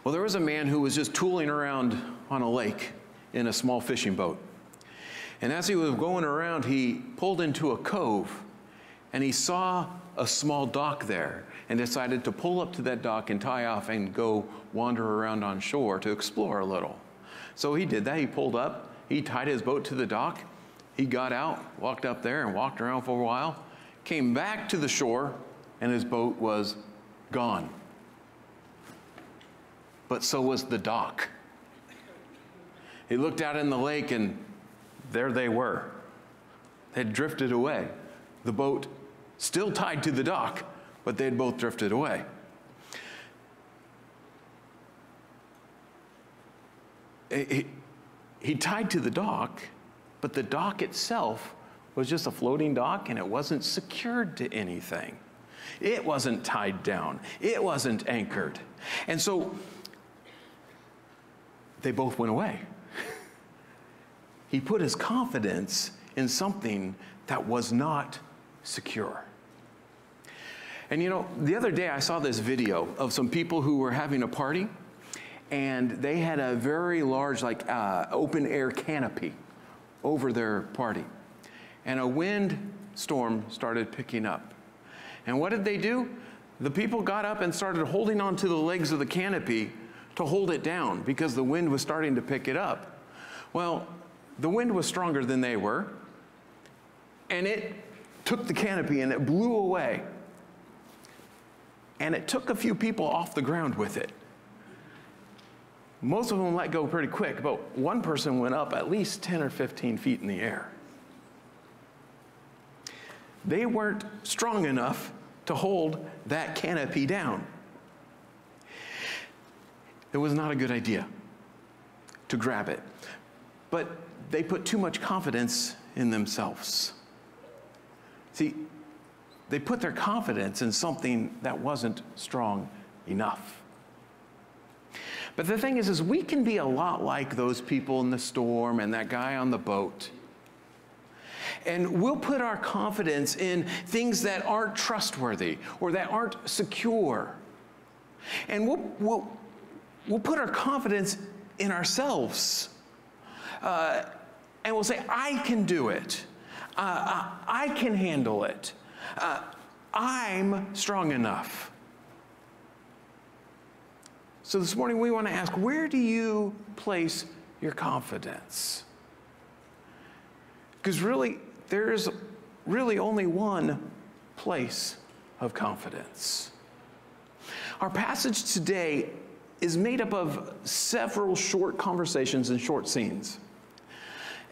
Well, there was a man who was just tooling around on a lake in a small fishing boat. And as he was going around, he pulled into a cove, and he saw a small dock there and decided to pull up to that dock and tie off and go wander around on shore to explore a little. So he did that. He pulled up, he tied his boat to the dock, he got out, walked up there and walked around for a while, came back to the shore, and his boat was gone. But so was the dock. He looked out in the lake, and there they were. They had drifted away. The boat still tied to the dock, but they had both drifted away. He tied to the dock, but the dock itself was just a floating dock, and it wasn't secured to anything. It wasn't tied down. It wasn't anchored. And so they both went away. He put his confidence in something that was not secure. And you know, the other day I saw this video of some people who were having a party, and they had a very large, open air canopy over their party. And a wind storm started picking up. And what did they do? The people got up and started holding onto the legs of the canopy to hold it down because the wind was starting to pick it up. Well, the wind was stronger than they were, and it took the canopy and it blew away. And it took a few people off the ground with it. Most of them let go pretty quick, but one person went up at least 10 or 15 feet in the air. They weren't strong enough to hold that canopy down. It was not a good idea to grab it, but they put too much confidence in themselves. See, they put their confidence in something that wasn't strong enough. But the thing is we can be a lot like those people in the storm and that guy on the boat. And we'll put our confidence in things that aren't trustworthy or that aren't secure. And we'll put our confidence in ourselves. And we'll say, I can do it. I can handle it. I'm strong enough. So this morning we want to ask, where do you place your confidence? Because really, there's really only one place of confidence. Our passage today is made up of several short conversations and short scenes.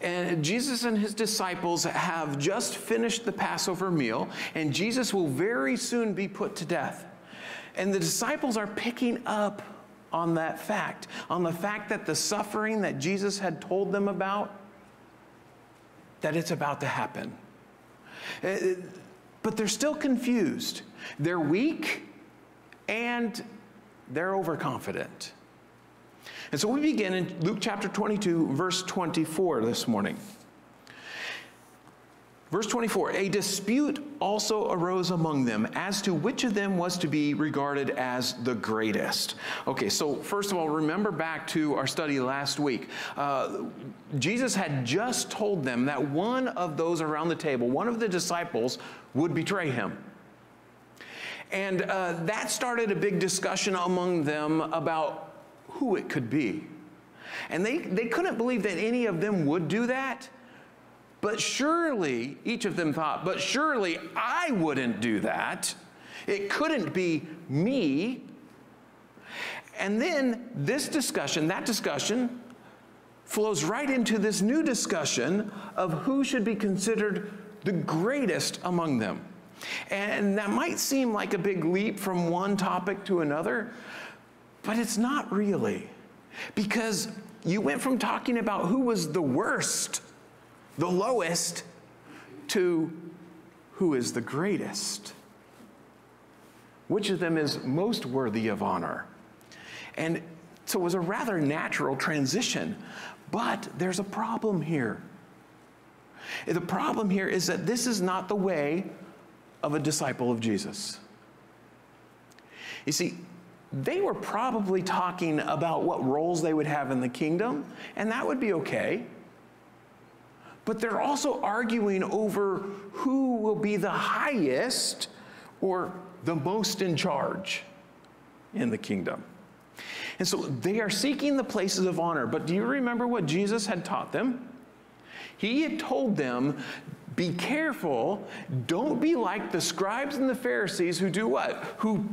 And Jesus and his disciples have just finished the Passover meal, and Jesus will very soon be put to death. And the disciples are picking up on that fact, on the fact that the suffering that Jesus had told them about, that it's about to happen. But they're still confused. They're weak, and they're overconfident. And so we begin in Luke chapter 22, verse 24 this morning. Verse 24, a dispute also arose among them as to which of them was to be regarded as the greatest. Okay, so first of all, remember back to our study last week. Jesus had just told them that one of those around the table, one of the disciples, would betray him. And that started a big discussion among them about who it could be. And they couldn't believe that any of them would do that. But surely, each of them thought, but surely I wouldn't do that. It couldn't be me. And then this discussion, that discussion, flows right into this new discussion of who should be considered the greatest among them. And that might seem like a big leap from one topic to another, but it's not really. Because you went from talking about who was the worst, the lowest, to who is the greatest. Which of them is most worthy of honor? And so it was a rather natural transition. But there's a problem here. The problem here is that this is not the way of a disciple of Jesus. You see, they were probably talking about what roles they would have in the kingdom, and that would be okay. But they're also arguing over who will be the highest or the most in charge in the kingdom. And so they are seeking the places of honor. But do you remember what Jesus had taught them? He had told them, be careful, don't be like the scribes and the Pharisees who do what? Who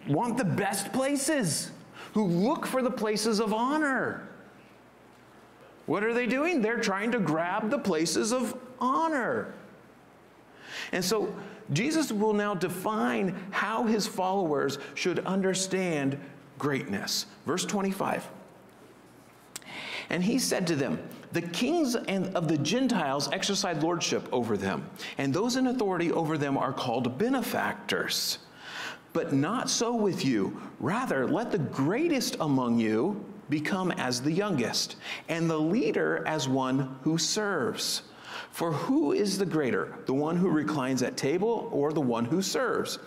want the best places, who look for the places of honor. What are they doing? They're trying to grab the places of honor. And so Jesus will now define how his followers should understand greatness. Verse 25. And he said to them, the kings of the Gentiles exercise lordship over them, and those in authority over them are called benefactors. But not so with you. Rather, let the greatest among you become as the youngest, and the leader as one who serves. For who is the greater, the one who reclines at table or the one who serves?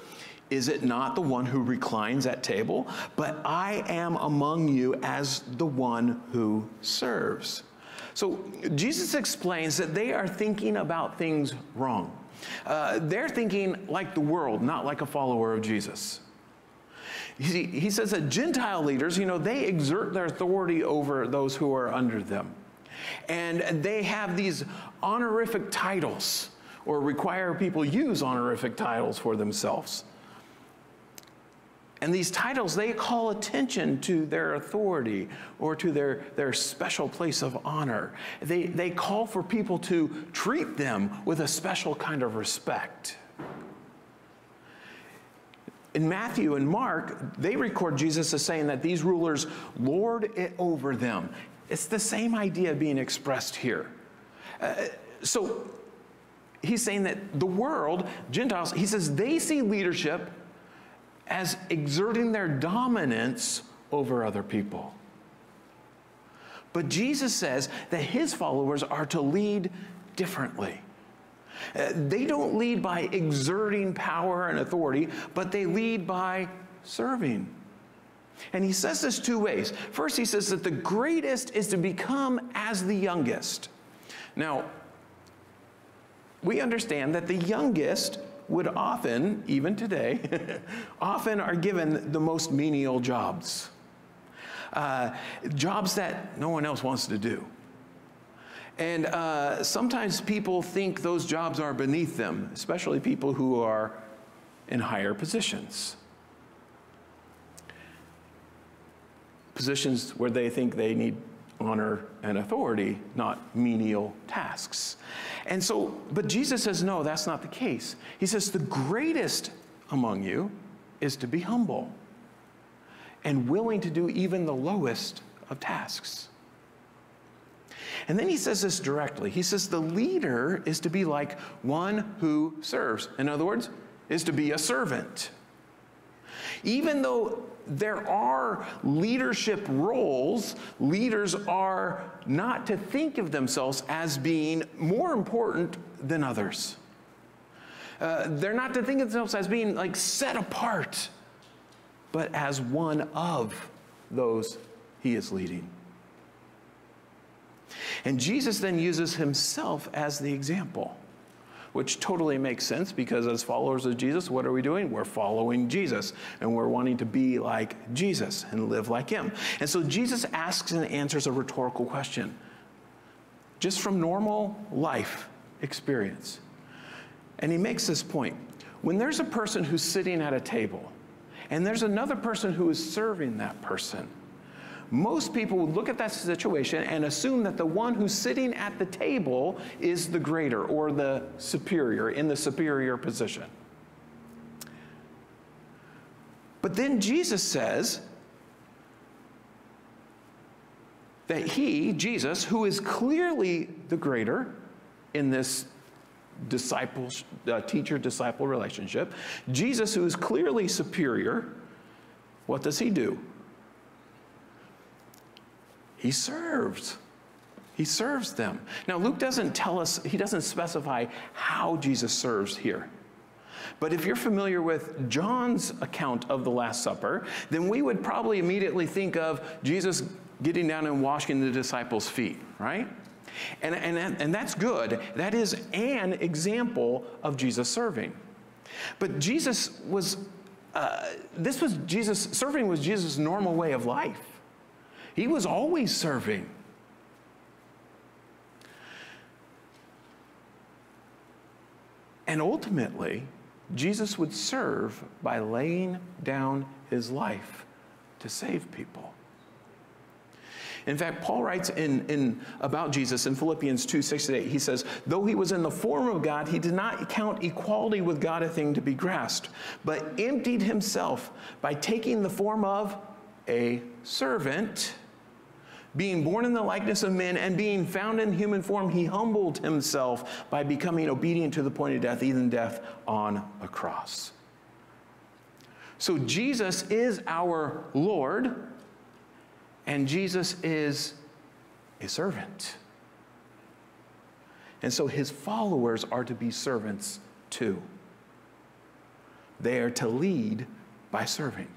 Is it not the one who reclines at table? But I am among you as the one who serves. So Jesus explains that they are thinking about things wrong. They're thinking like the world, not like a follower of Jesus. He says that Gentile leaders, they exert their authority over those who are under them. And they have these honorific titles, or require people use honorific titles for themselves. And these titles, they call attention to their authority or to their special place of honor. They call for people to treat them with a special kind of respect. In Matthew and Mark, they record Jesus as saying that these rulers lord it over them. It's the same idea being expressed here. So he's saying that the world, Gentiles, he says they see leadership as exerting their dominance over other people. But Jesus says that his followers are to lead differently. They don't lead by exerting power and authority, but they lead by serving. And he says this two ways. First, he says that the greatest is to become as the youngest. Now, we understand that the youngest would often, even today, often are given the most menial jobs. Jobs that no one else wants to do. And sometimes people think those jobs are beneath them, especially people who are in higher positions. Positions where they think they need honor and authority, not menial tasks. And so, but Jesus says, no, that's not the case. He says, the greatest among you is to be humble and willing to do even the lowest of tasks. And then he says this directly. He says the leader is to be like one who serves. In other words, is to be a servant. Even though there are leadership roles, leaders are not to think of themselves as being more important than others. They're not to think of themselves as being like set apart, but as one of those he is leading. And Jesus then uses himself as the example, which totally makes sense because as followers of Jesus, what are we doing? We're following Jesus, and we're wanting to be like Jesus and live like him. And so Jesus asks and answers a rhetorical question, just from normal life experience. And he makes this point. When there's a person who's sitting at a table, and there's another person who is serving that person, most people would look at that situation and assume that the one who's sitting at the table is the greater or the superior, in the superior position. But then Jesus says that he, Jesus, who is clearly the greater in this teacher-disciple relationship, Jesus, who is clearly superior, what does he do? He serves. He serves them. Now, Luke doesn't tell us, he doesn't specify how Jesus serves here. But if you're familiar with John's account of the Last Supper, then we would probably immediately think of Jesus getting down and washing the disciples' feet, right? And that's good. That is an example of Jesus serving. But Jesus was, serving was Jesus' normal way of life. He was always serving. And ultimately, Jesus would serve by laying down his life to save people. In fact, Paul writes about Jesus in Philippians 2:6-8. He says, though he was in the form of God, he did not count equality with God a thing to be grasped, but emptied himself by taking the form of a servant. Being born in the likeness of men and being found in human form, he humbled himself by becoming obedient to the point of death, even death on a cross. So Jesus is our Lord, and Jesus is a servant. And so his followers are to be servants too. They are to lead by serving.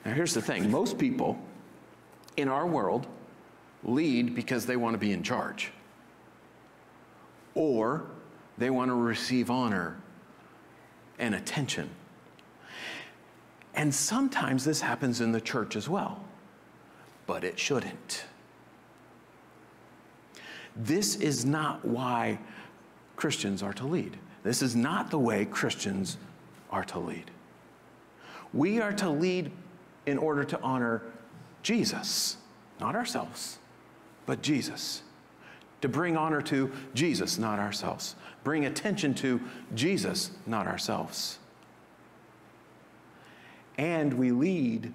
Now here's the thing. Most people in our world lead because they want to be in charge, or they want to receive honor and attention. And sometimes this happens in the church as well, but it shouldn't. This is not why Christians are to lead. This is not the way Christians are to lead. We are to lead in order to honor Jesus, not ourselves, but Jesus. To bring honor to Jesus, not ourselves. Bring attention to Jesus, not ourselves. And we lead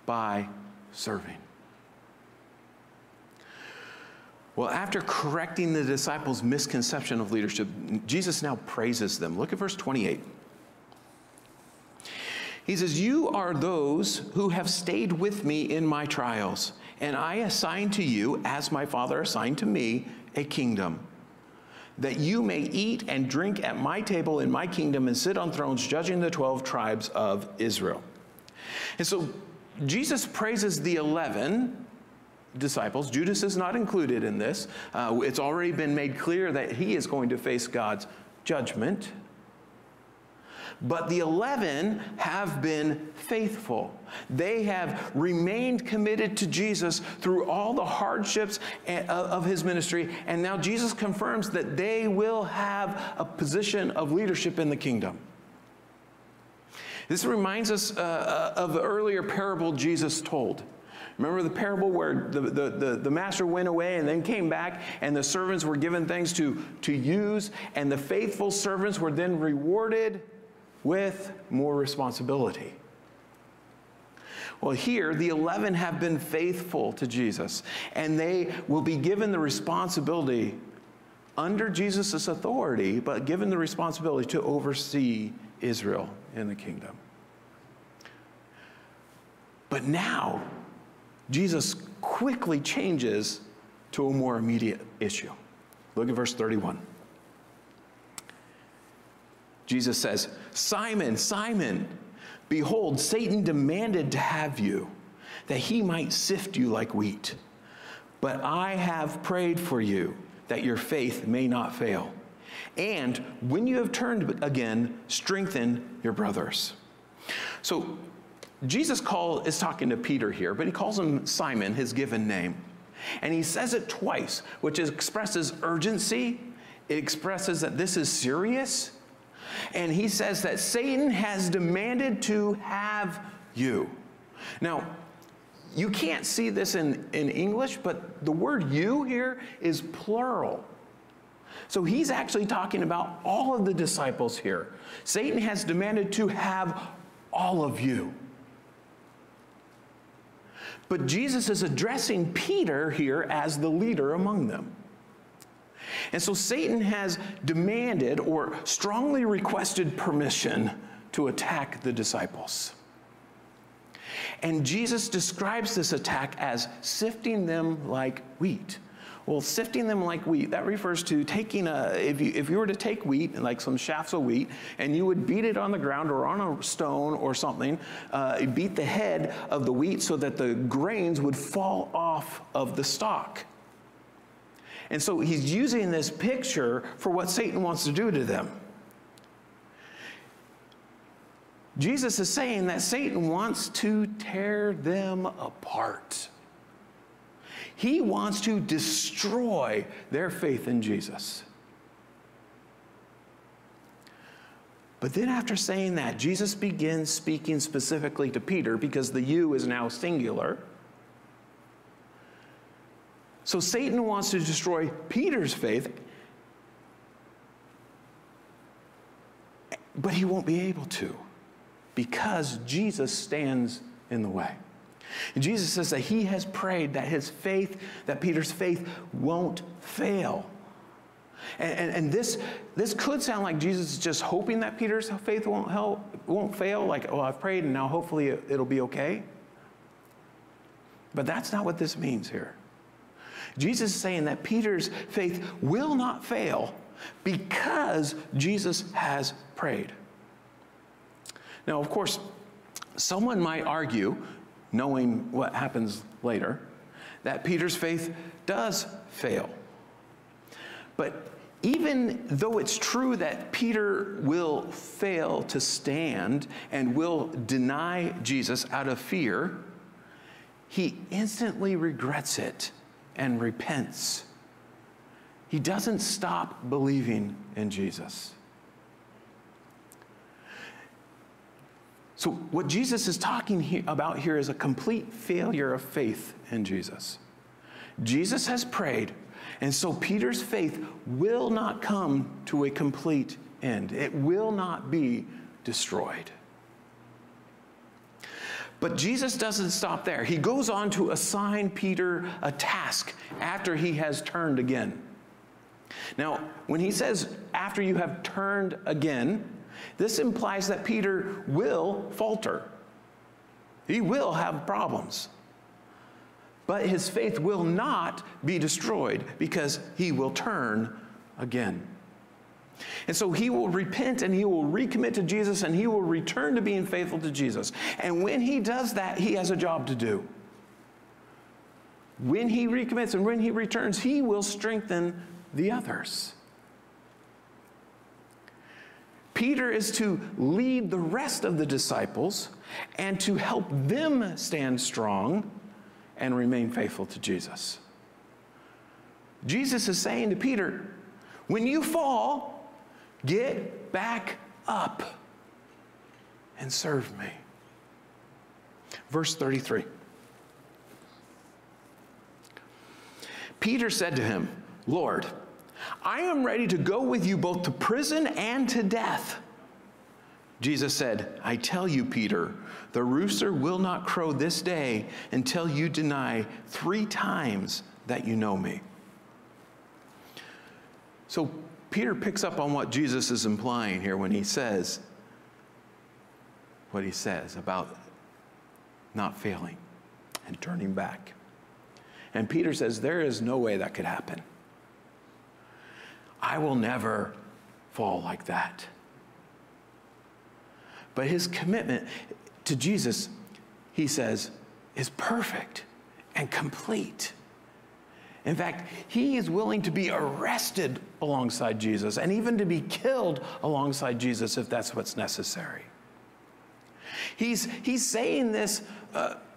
by serving. Well, after correcting the disciples' misconception of leadership, Jesus now praises them. Look at verse 28. He says, you are those who have stayed with me in my trials, and I assign to you, as my Father assigned to me, a kingdom, that you may eat and drink at my table in my kingdom and sit on thrones judging the 12 tribes of Israel. And so Jesus praises the 11 disciples. Judas is not included in this. It's already been made clear that he is going to face God's judgment. But the 11 have been faithful. They have remained committed to Jesus through all the hardships of his ministry. And now Jesus confirms that they will have a position of leadership in the kingdom. This reminds us of the earlier parable Jesus told. Remember the parable where the master went away and then came back, and the servants were given things to use, and the faithful servants were then rewarded with more responsibility. Well, here, the 11 have been faithful to Jesus, and they will be given the responsibility under Jesus' authority, but given the responsibility to oversee Israel in the kingdom. But now, Jesus quickly changes to a more immediate issue. Look at verse 31. Jesus says, Simon, Simon, behold, Satan demanded to have you, that he might sift you like wheat. But I have prayed for you, that your faith may not fail. And when you have turned again, strengthen your brothers. So Jesus is talking to Peter here, but he calls him Simon, his given name. And he says it twice, which expresses urgency. It expresses that this is serious. And he says that Satan has demanded to have you. Now, you can't see this in English, but the word you here is plural. So he's actually talking about all of the disciples here. Satan has demanded to have all of you. But Jesus is addressing Peter here as the leader among them. And so Satan has demanded or strongly requested permission to attack the disciples. And Jesus describes this attack as sifting them like wheat. Well, sifting them like wheat, that refers to taking if you were to take wheat, like some shafts of wheat, and you would beat it on the ground or on a stone or something, beat the head of the wheat so that the grains would fall off of the stalk. And so he's using this picture for what Satan wants to do to them. Jesus is saying that Satan wants to tear them apart. He wants to destroy their faith in Jesus. But then after saying that, Jesus begins speaking specifically to Peter because the you is now singular. So Satan wants to destroy Peter's faith, but he won't be able to because Jesus stands in the way. And Jesus says that he has prayed that his faith, that Peter's faith won't fail. And this could sound like Jesus is just hoping that Peter's faith won't fail, like, oh, I've prayed and now hopefully it'll be okay. But that's not what this means here. Jesus is saying that Peter's faith will not fail because Jesus has prayed. Now, of course, someone might argue, knowing what happens later, that Peter's faith does fail. But even though it's true that Peter will fail to stand and will deny Jesus out of fear, he instantly regrets it and repents. He doesn't stop believing in Jesus. So what Jesus is talking about here is a complete failure of faith in Jesus. Jesus has prayed, and so Peter's faith will not come to a complete end. It will not be destroyed. But Jesus doesn't stop there. He goes on to assign Peter a task after he has turned again. Now, when he says, after you have turned again, this implies that Peter will falter. He will have problems. But his faith will not be destroyed because he will turn again. And so he will repent and he will recommit to Jesus and he will return to being faithful to Jesus. And when he does that, he has a job to do. When he recommits and when he returns, he will strengthen the others. Peter is to lead the rest of the disciples and to help them stand strong and remain faithful to Jesus. Jesus is saying to Peter, when you fall, get back up and serve me. Verse 33. Peter said to him, Lord, I am ready to go with you both to prison and to death. Jesus said, I tell you, Peter, the rooster will not crow this day until you deny 3 times that you know me. So Peter picks up on what Jesus is implying here when he says what he says about not failing and turning back. And Peter says, there is no way that could happen. I will never fall like that. But his commitment to Jesus, he says, is perfect and complete. In fact, he is willing to be arrested alongside Jesus and even to be killed alongside Jesus if that's what's necessary. He's saying this,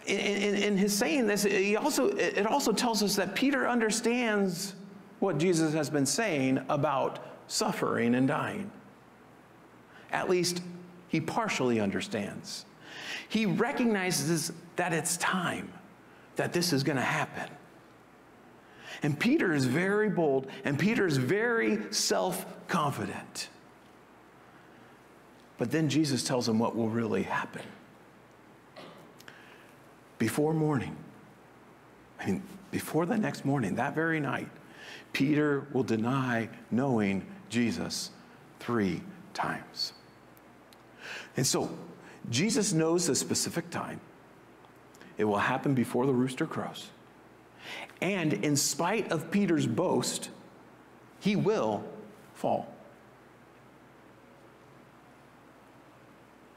in his saying this, it also tells us that Peter understands what Jesus has been saying about suffering and dying. At least he partially understands. He recognizes that it's time, that this is going to happen. And Peter is very bold, and Peter is very self-confident. But then Jesus tells him what will really happen. Before morning, before the next morning, that very night, Peter will deny knowing Jesus 3 times. And so, Jesus knows the specific time. It will happen before the rooster crows. And in spite of Peter's boast, he will fall.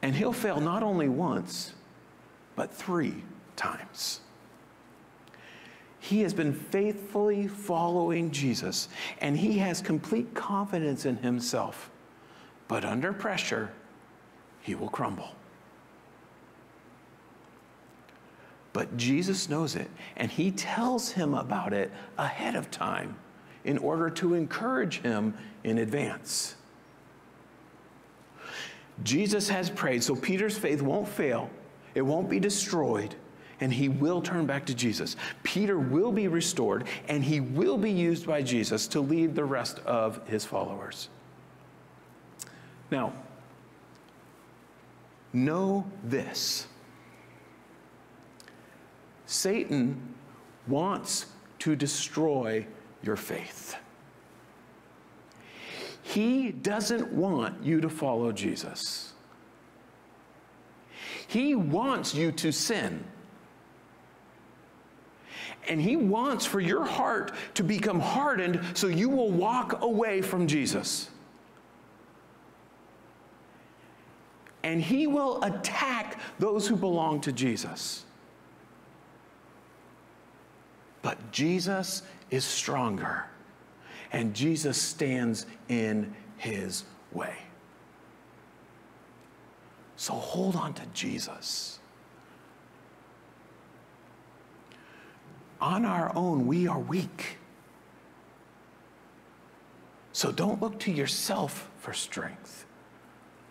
And he'll fail not only once, but 3 times. He has been faithfully following Jesus, and he has complete confidence in himself. But under pressure, he will crumble. But Jesus knows it, and he tells him about it ahead of time in order to encourage him in advance. Jesus has prayed, so Peter's faith won't fail, it won't be destroyed, and he will turn back to Jesus. Peter will be restored, and he will be used by Jesus to lead the rest of his followers. Now, know this. Satan wants to destroy your faith. He doesn't want you to follow Jesus. He wants you to sin. And he wants for your heart to become hardened so you will walk away from Jesus. And he will attack those who belong to Jesus. But Jesus is stronger, and Jesus stands in his way. So hold on to Jesus. On our own, we are weak. So don't look to yourself for strength.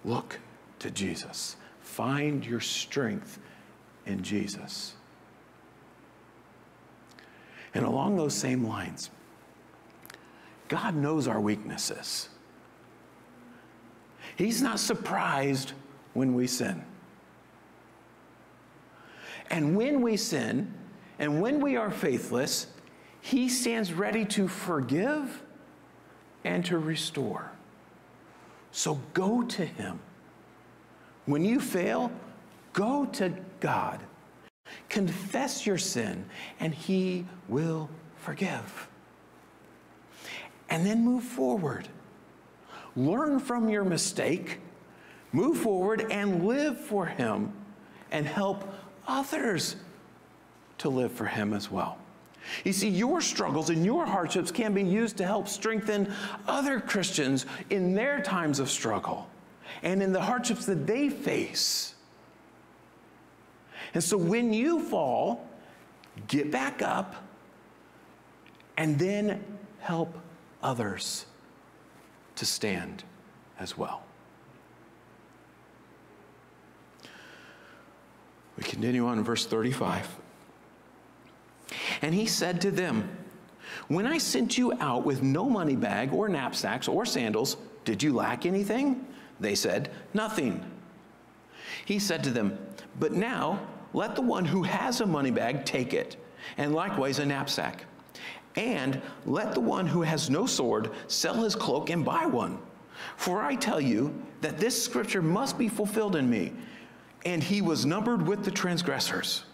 Look to Jesus. Find your strength in Jesus. And along those same lines, God knows our weaknesses. He's not surprised when we sin. And when we sin, and when we are faithless, he stands ready to forgive and to restore. So go to him. When you fail, go to God. Confess your sin, and he will forgive. And then move forward. Learn from your mistake, move forward, and live for him, and help others to live for him as well. You see, your struggles and your hardships can be used to help strengthen other Christians in their times of struggle and in the hardships that they face. And so when you fall, get back up and then help others to stand as well. We continue on in verse 35. And he said to them, "When I sent you out with no money bag or knapsacks or sandals, did you lack anything?" They said, "Nothing." He said to them, "But now let the one who has a money bag take it, and likewise a knapsack. And let the one who has no sword sell his cloak and buy one. For I tell you that this scripture must be fulfilled in me." And he was numbered with the transgressors.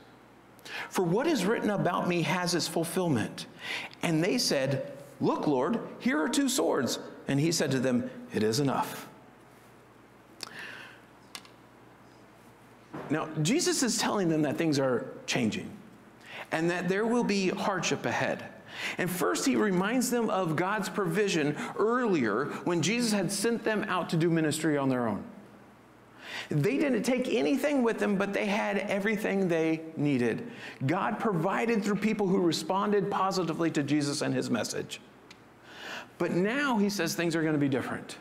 For what is written about me has its fulfillment. And they said, "Look, Lord, here are 2 swords." And he said to them, "It is enough." Now, Jesus is telling them that things are changing and that there will be hardship ahead. And first, he reminds them of God's provision earlier when Jesus had sent them out to do ministry on their own. They didn't take anything with them, but they had everything they needed. God provided through people who responded positively to Jesus and his message. But now he says things are going to be different.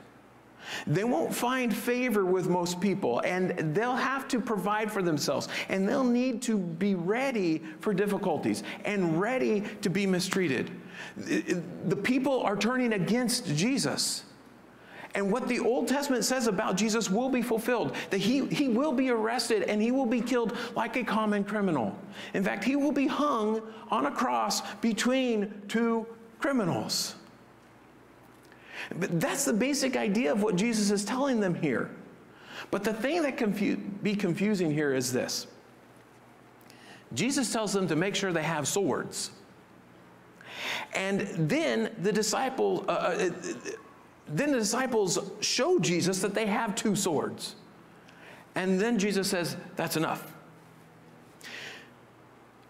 They won't find favor with most people, and they'll have to provide for themselves, and they'll need to be ready for difficulties and ready to be mistreated. The people are turning against Jesus. And what the Old Testament says about Jesus will be fulfilled, that he will be arrested and he will be killed like a common criminal. In fact, he will be hung on a cross between 2 criminals. But that's the basic idea of what Jesus is telling them here. But the thing that can be confusing here is this. Jesus tells them to make sure they have swords. And then the disciples show Jesus that they have 2 swords. And then Jesus says, that's enough.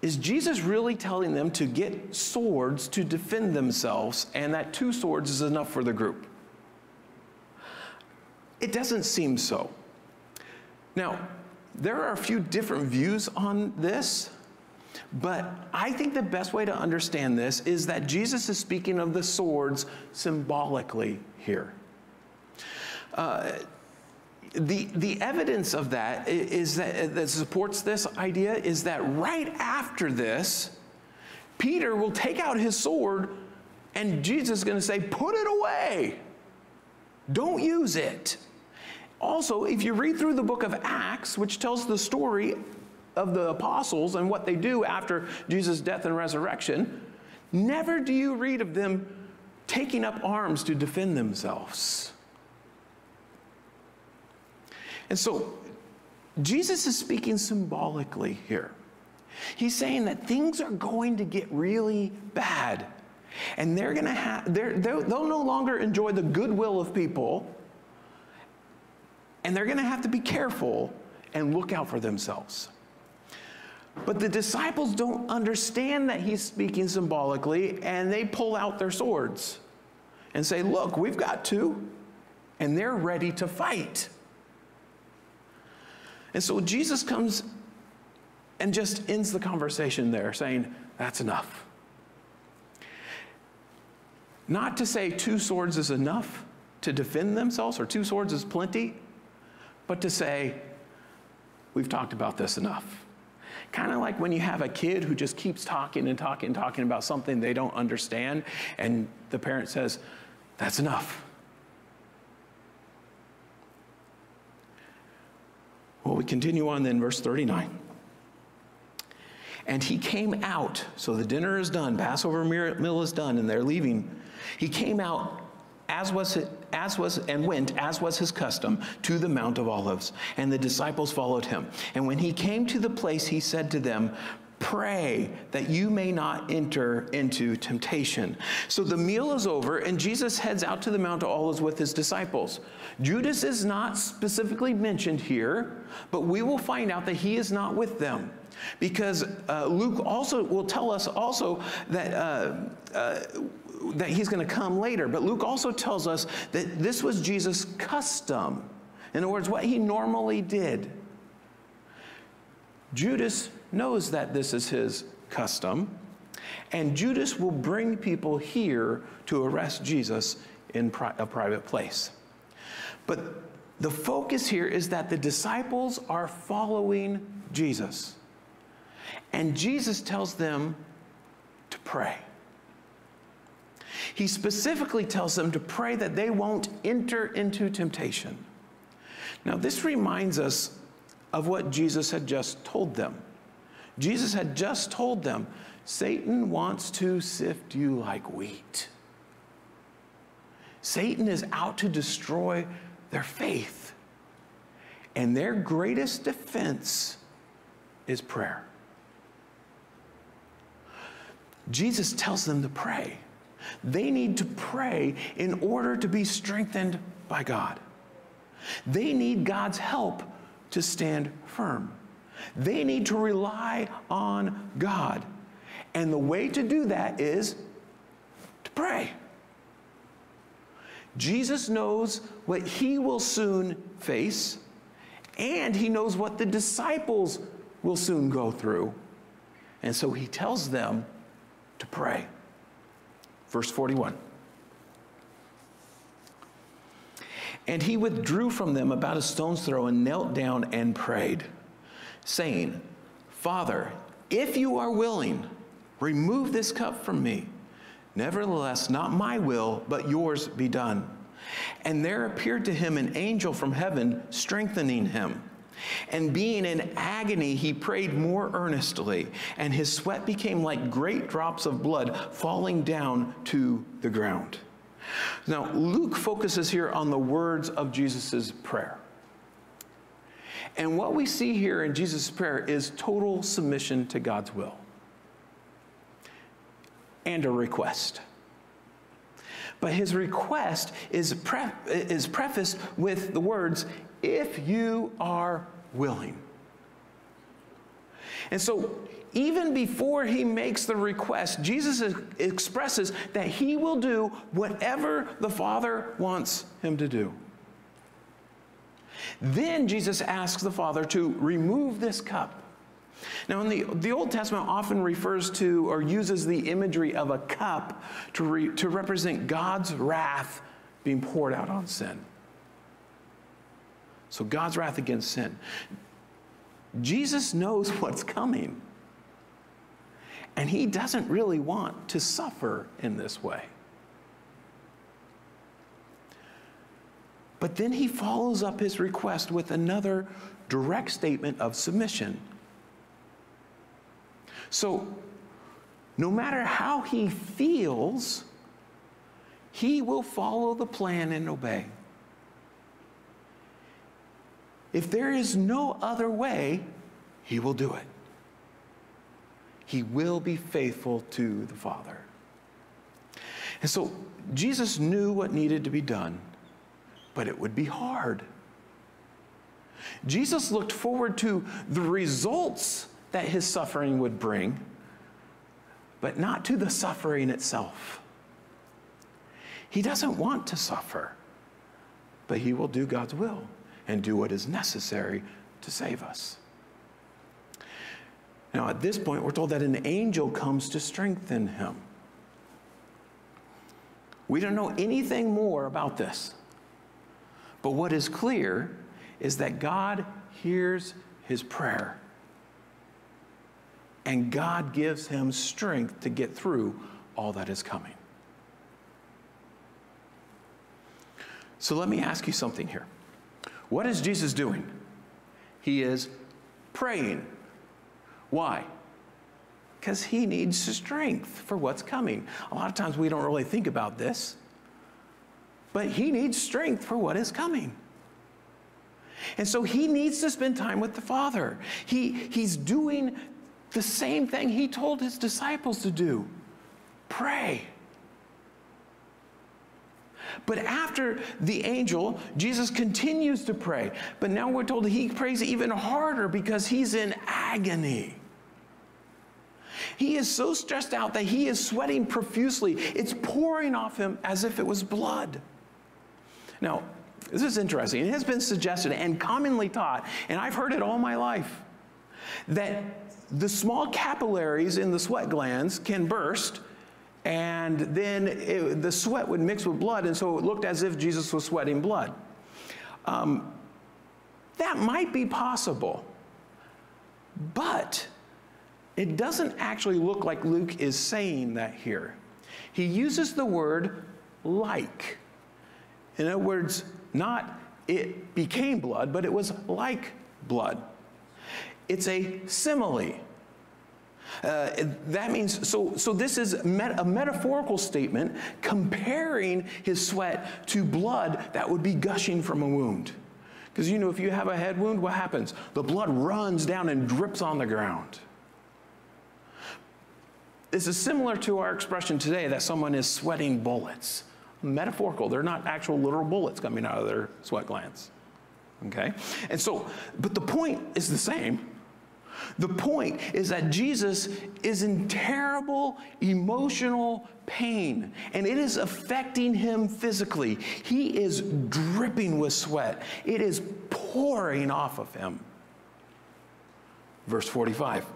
Is Jesus really telling them to get swords to defend themselves, and that 2 swords is enough for the group? It doesn't seem so. Now, there are a few different views on this, but I think the best way to understand this is that Jesus is speaking of the swords symbolically here. The evidence of that is that supports this idea is that right after this, Peter will take out his sword, and Jesus is going to say, put it away. Don't use it. Also, if you read through the book of Acts, which tells the story of the apostles and what they do after Jesus' death and resurrection, never do you read of them taking up arms to defend themselves. And so, Jesus is speaking symbolically here. He's saying that things are going to get really bad, and they'll no longer enjoy the goodwill of people, and they're going to have to be careful and look out for themselves. But the disciples don't understand that he's speaking symbolically, and they pull out their swords and say, look, we've got 2, and they're ready to fight. And so Jesus comes and just ends the conversation there, saying, that's enough. Not to say 2 swords is enough to defend themselves, or 2 swords is plenty, but to say, we've talked about this enough. Kind of like when you have a kid who just keeps talking and talking and talking about something they don't understand, and the parent says, that's enough. Well, we continue on then, verse 39. And he came out, so the dinner is done, Passover meal is done, and they're leaving. He came out as was his custom, to the Mount of Olives, and the disciples followed him. And when he came to the place, he said to them, pray that you may not enter into temptation. So the meal is over, and Jesus heads out to the Mount of Olives with his disciples. Judas is not specifically mentioned here, but we will find out that he is not with them, because Luke also will tell us also that he's going to come later. But Luke also tells us that this was Jesus' custom. In other words, what he normally did. Judas knows that this is his custom, and Judas will bring people here to arrest Jesus in a private place. But the focus here is that the disciples are following Jesus, and Jesus tells them to pray. He specifically tells them to pray that they won't enter into temptation. Now, this reminds us of what Jesus had just told them. Jesus had just told them, Satan wants to sift you like wheat. Satan is out to destroy their faith. And their greatest defense is prayer. Jesus tells them to pray. They need to pray in order to be strengthened by God. They need God's help to stand firm. They need to rely on God. And the way to do that is to pray. Jesus knows what he will soon face, and he knows what the disciples will soon go through. And so he tells them to pray. Verse 41. And he withdrew from them about a stone's throw and knelt down and prayed, saying, Father, if you are willing, remove this cup from me. Nevertheless, not my will, but yours be done. And there appeared to him an angel from heaven, strengthening him. And being in agony, he prayed more earnestly, and his sweat became like great drops of blood falling down to the ground. Now, Luke focuses here on the words of Jesus' prayer. And what we see here in Jesus' prayer is total submission to God's will. and a request. But his request is prefaced with the words, if you are willing. And so even before he makes the request, Jesus expresses that he will do whatever the Father wants him to do. Then Jesus asks the Father to remove this cup. Now, in the Old Testament often refers to or uses the imagery of a cup to represent God's wrath being poured out on sin. So God's wrath against sin. Jesus knows what's coming. And he doesn't really want to suffer in this way. But then he follows up his request with another direct statement of submission. So, no matter how he feels, he will follow the plan and obey. If there is no other way, he will do it. He will be faithful to the Father. And so, Jesus knew what needed to be done, but it would be hard. Jesus looked forward to the results that his suffering would bring, but not to the suffering itself. He doesn't want to suffer, but he will do God's will and do what is necessary to save us. Now, at this point, we're told that an angel comes to strengthen him. We don't know anything more about this, but what is clear is that God hears his prayer. And God gives him strength to get through all that is coming. So let me ask you something here. What is Jesus doing? He is praying. Why? Because he needs strength for what's coming. A lot of times we don't really think about this, but he needs strength for what is coming. And so he needs to spend time with the Father. He's doing the same thing he told his disciples to do. Pray. But after the angel, Jesus continues to pray. But now we're told that he prays even harder because he's in agony. He is so stressed out that he is sweating profusely. It's pouring off him as if it was blood. Now, this is interesting. It has been suggested and commonly taught, and I've heard it all my life, that the small capillaries in the sweat glands can burst, and then the sweat would mix with blood, and so it looked as if Jesus was sweating blood. That might be possible, but it doesn't actually look like Luke is saying that here. He uses the word like. In other words, not it became blood, but it was like blood. It's a simile. That means, so this is a metaphorical statement comparing his sweat to blood that would be gushing from a wound. Because you know, if you have a head wound, what happens? The blood runs down and drips on the ground. This is similar to our expression today that someone is sweating bullets. Metaphorical. They're not actual literal bullets coming out of their sweat glands. Okay? And so, but the point is the same. The point is that Jesus is in terrible emotional pain, and it is affecting him physically. He is dripping with sweat. It is pouring off of him. Verse 45.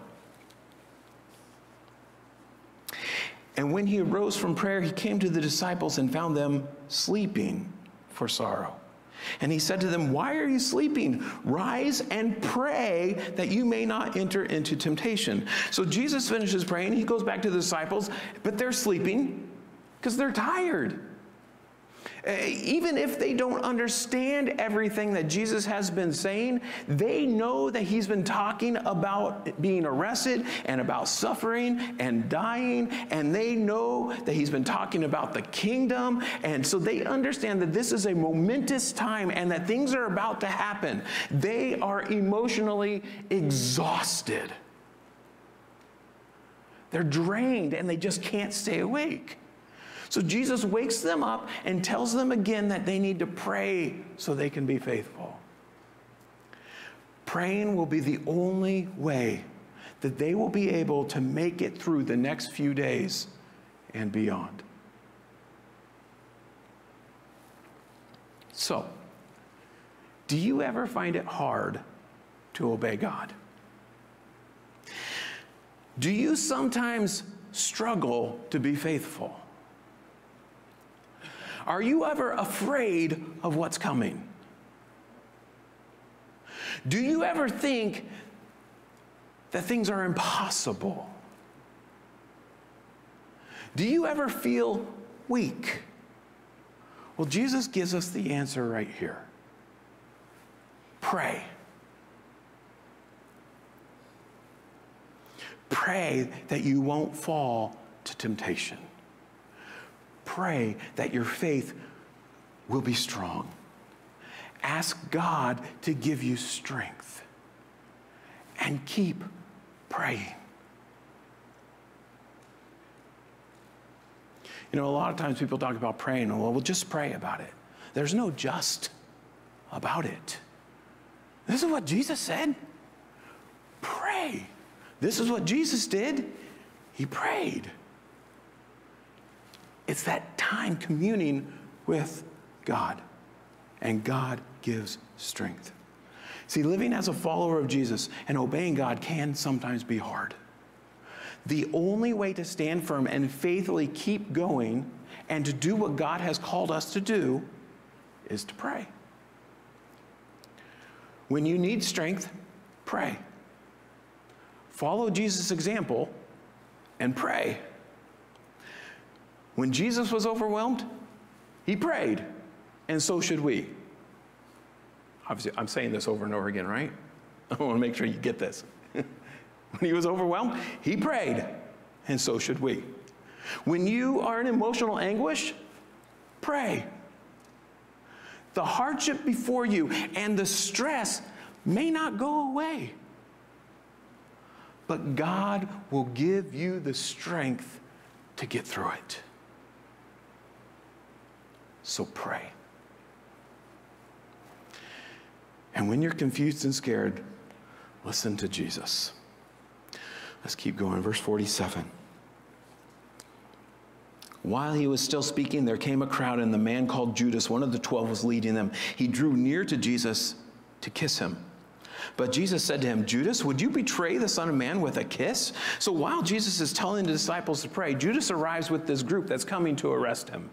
And when he arose from prayer, he came to the disciples and found them sleeping for sorrow. And he said to them, "Why are you sleeping? Rise and pray that you may not enter into temptation." So Jesus finishes praying. He goes back to the disciples, but they're sleeping because they're tired. Even if they don't understand everything that Jesus has been saying, they know that he's been talking about being arrested and about suffering and dying, and they know that he's been talking about the kingdom, and so they understand that this is a momentous time and that things are about to happen. They are emotionally exhausted. They're drained and they just can't stay awake. So Jesus wakes them up and tells them again that they need to pray so they can be faithful. Praying will be the only way that they will be able to make it through the next few days and beyond. So, do you ever find it hard to obey God? Do you sometimes struggle to be faithful? Are you ever afraid of what's coming? Do you ever think that things are impossible? Do you ever feel weak? Well, Jesus gives us the answer right here. Pray. Pray that you won't fall to temptation. Pray that your faith will be strong. Ask God to give you strength. And keep praying. You know, a lot of times people talk about praying, and well, we'll just pray about it. There's no just about it. This is what Jesus said. Pray. This is what Jesus did. He prayed. It's that time communing with God, and God gives strength. See, living as a follower of Jesus and obeying God can sometimes be hard. The only way to stand firm and faithfully keep going and to do what God has called us to do is to pray. When you need strength, pray. Follow Jesus' example and pray. When Jesus was overwhelmed, he prayed, and so should we. Obviously, I'm saying this over and over again, right? I want to make sure you get this. When he was overwhelmed, he prayed, and so should we. When you are in emotional anguish, pray. The hardship before you and the stress may not go away, but God will give you the strength to get through it. So pray. And when you're confused and scared, listen to Jesus. Let's keep going. Verse 47. While he was still speaking, there came a crowd, and the man called Judas, one of the 12, was leading them. He drew near to Jesus to kiss him. But Jesus said to him, Judas, would you betray the Son of Man with a kiss? So while Jesus is telling the disciples to pray, Judas arrives with this group that's coming to arrest him.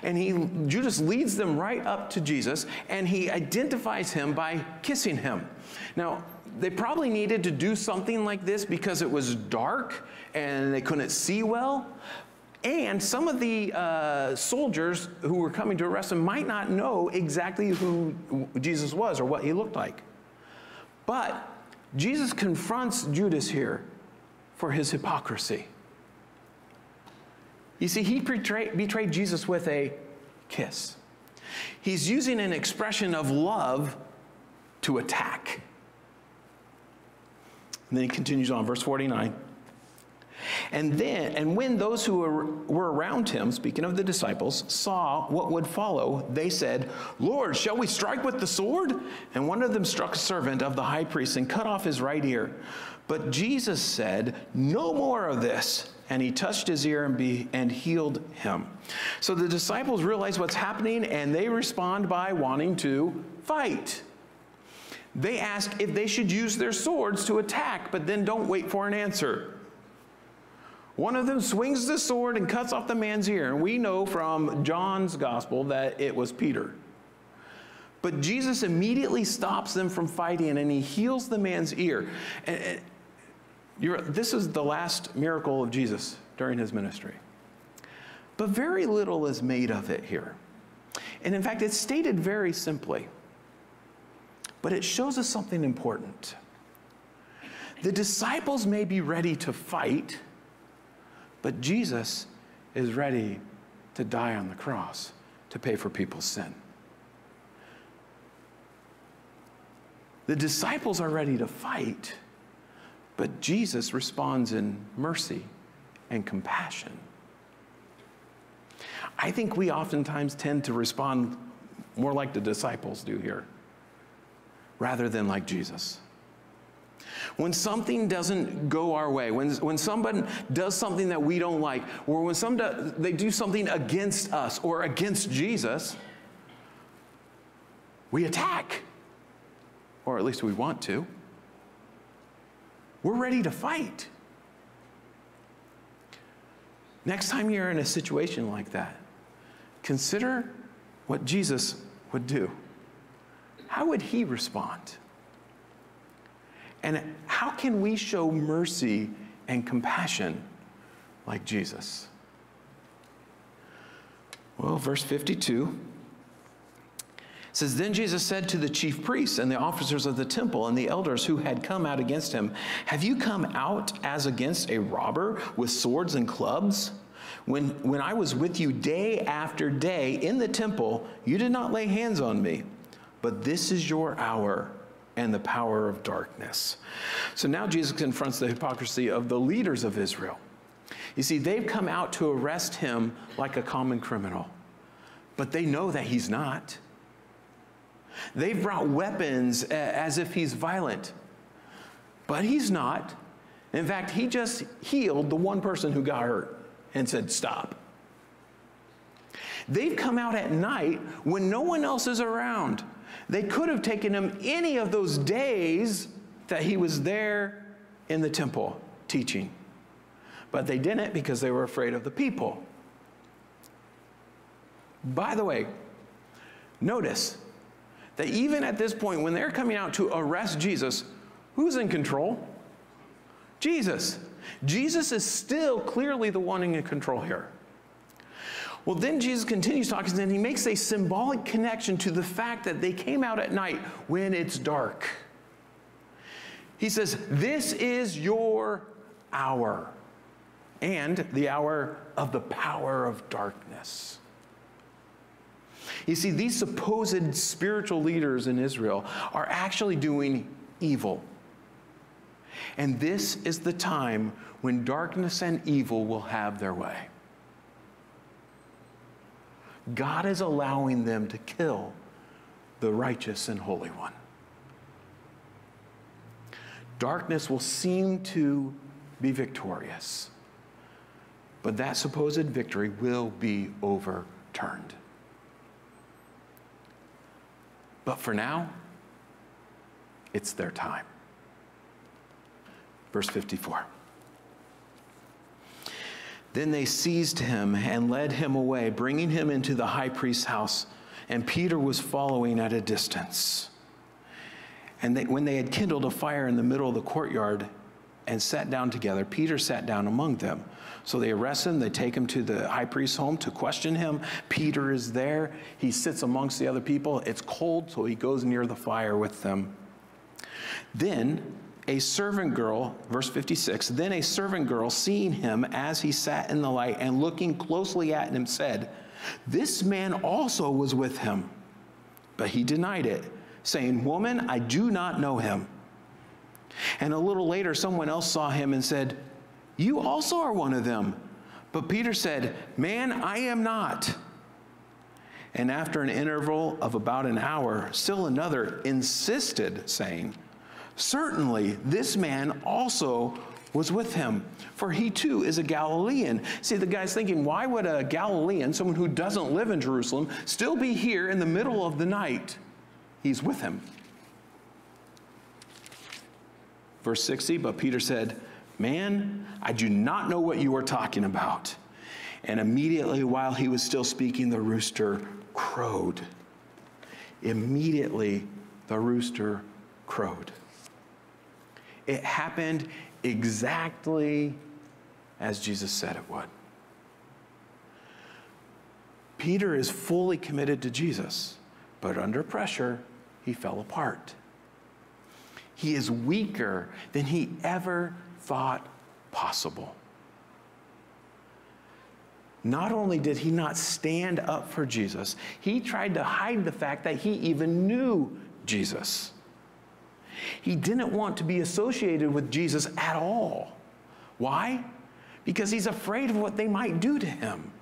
And Judas leads them right up to Jesus, and he identifies him by kissing him. Now, they probably needed to do something like this because it was dark and they couldn't see well. And some of the soldiers who were coming to arrest him might not know exactly who Jesus was or what he looked like. But Jesus confronts Judas here for his hypocrisy. You see, he betrayed Jesus with a kiss. He's using an expression of love to attack. And then he continues on, verse 49. And when those who were around him, speaking of the disciples, saw what would follow, they said, Lord, shall we strike with the sword? And one of them struck a servant of the high priest and cut off his right ear. But Jesus said, no more of this. And he touched his ear and healed him. So the disciples realize what's happening, and they respond by wanting to fight. They ask if they should use their swords to attack, but then don't wait for an answer. One of them swings the sword and cuts off the man's ear. And we know from John's gospel that it was Peter. But Jesus immediately stops them from fighting, and he heals the man's ear. This is the last miracle of Jesus during his ministry. But very little is made of it here. And in fact, it's stated very simply. But it shows us something important. The disciples may be ready to fight, but Jesus is ready to die on the cross to pay for people's sin. The disciples are ready to fight, But Jesus responds in mercy and compassion. I think we oftentimes tend to respond more like the disciples do here, rather than like Jesus. When something doesn't go our way, when someone does something that we don't like, or when they do something against us or against Jesus, we attack, or at least we want to. We're ready to fight. Next time you're in a situation like that, consider what Jesus would do. How would he respond? And how can we show mercy and compassion like Jesus? Well, verse 52 says, "Then Jesus said to the chief priests and the officers of the temple and the elders who had come out against him, 'Have you come out as against a robber with swords and clubs? When I was with you day after day in the temple, you did not lay hands on me. But this is your hour and the power of darkness.'" So now Jesus confronts the hypocrisy of the leaders of Israel. You see, they've come out to arrest him like a common criminal, but they know that he's not. They've brought weapons as if he's violent, but he's not. In fact, he just healed the one person who got hurt and said, "Stop." They've come out at night when no one else is around. They could have taken him any of those days that he was there in the temple teaching, but they didn't because they were afraid of the people. By the way, notice that even at this point, when they're coming out to arrest Jesus, who's in control? Jesus. Jesus is still clearly the one in control here. Well, then Jesus continues talking, and he makes a symbolic connection to the fact that they came out at night when it's dark. He says, "This is your hour, and the hour of the power of darkness." You see, these supposed spiritual leaders in Israel are actually doing evil. And this is the time when darkness and evil will have their way. God is allowing them to kill the righteous and holy one. Darkness will seem to be victorious, but that supposed victory will be overturned. But for now, it's their time. Verse 54. "Then they seized him and led him away, bringing him into the high priest's house, and Peter was following at a distance. And when they had kindled a fire in the middle of the courtyard and sat down together, Peter sat down among them. So they arrest him, they take him to the high priest's home to question him. Peter is there. He sits amongst the other people. It's cold, so he goes near the fire with them. Then a servant girl," verse 56, "then a servant girl, seeing him as he sat in the light and looking closely at him, said, 'This man also was with him.' But he denied it, saying, 'Woman, I do not know him.' And a little later, someone else saw him and said, 'You also are one of them.' But Peter said, 'Man, I am not.' And after an interval of about an hour, still another insisted, saying, 'Certainly this man also was with him, for he too is a Galilean.'" See, the guy's thinking, why would a Galilean, someone who doesn't live in Jerusalem, still be here in the middle of the night? He's with him. Verse 60, "But Peter said, 'Man, I do not know what you are talking about.' And immediately while he was still speaking, the rooster crowed." Immediately the rooster crowed. It happened exactly as Jesus said it would. Peter is fully committed to Jesus, but under pressure, he fell apart. He is weaker than he ever thought possible. Not only did he not stand up for Jesus, he tried to hide the fact that he even knew Jesus. He didn't want to be associated with Jesus at all. Why? Because he's afraid of what they might do to him.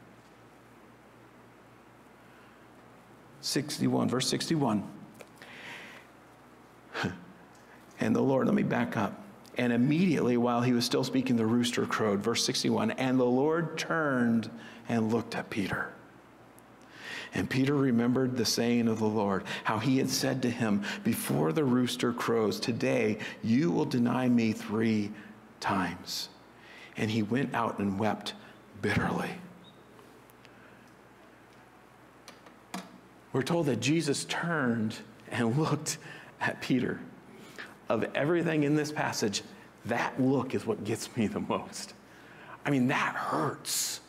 61, verse 61. And the Lord, let me back up. And immediately while he was still speaking, the rooster crowed. Verse 61, and the Lord turned and looked at Peter. And Peter remembered the saying of the Lord, how he had said to him, before the rooster crows, today you will deny me 3 times. And he went out and wept bitterly. We're told that Jesus turned and looked at Peter. Of everything in this passage, that look is what gets me the most. I mean, that hurts.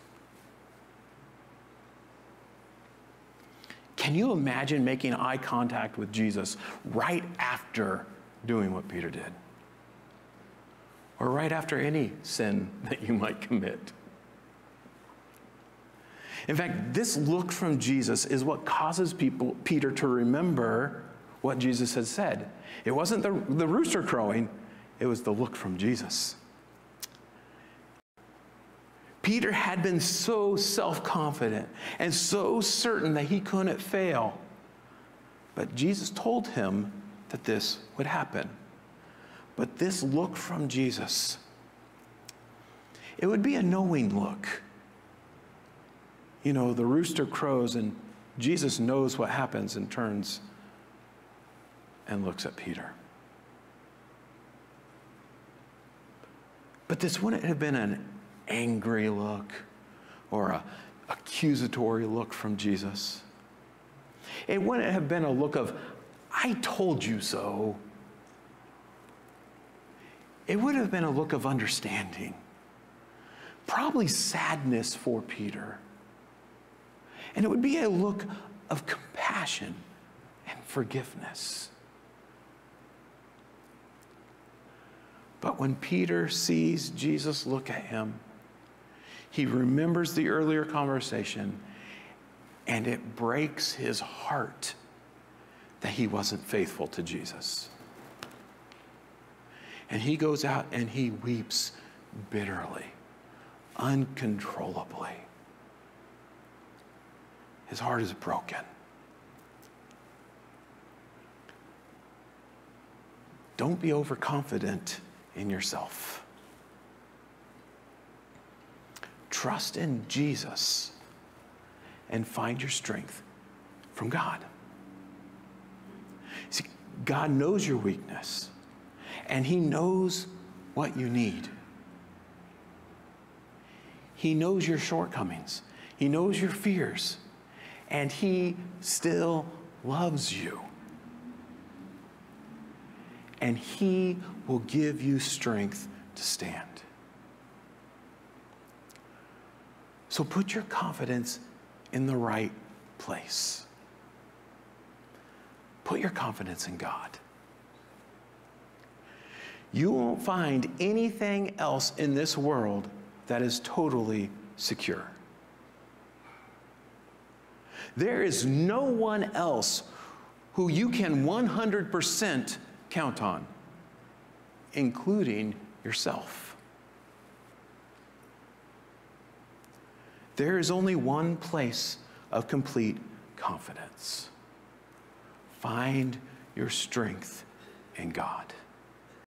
Can you imagine making eye contact with Jesus right after doing what Peter did? Or right after any sin that you might commit? In fact, this look from Jesus is what causes Peter to remember what Jesus had said. It wasn't the rooster crowing, it was the look from Jesus. Peter had been so self-confident and so certain that he couldn't fail. But Jesus told him that this would happen. But this look from Jesus, it would be a knowing look. You know, the rooster crows and Jesus knows what happens and turns and looks at Peter. But this wouldn't have been an angry look or an accusatory look from Jesus. It wouldn't have been a look of, I told you so. It would have been a look of understanding, probably sadness for Peter. And it would be a look of compassion and forgiveness. But when Peter sees Jesus look at him, he remembers the earlier conversation, and it breaks his heart that he wasn't faithful to Jesus. And he goes out and he weeps bitterly, uncontrollably. His heart is broken. Don't be overconfident in yourself. Trust in Jesus and find your strength from God. See, God knows your weakness, and He knows what you need. He knows your shortcomings. He knows your fears, and He still loves you. And He will give you strength to stand. So put your confidence in the right place. Put your confidence in God. You won't find anything else in this world that is totally secure. There is no one else who you can 100% count on, including yourself. There is only one place of complete confidence. Find your strength in God.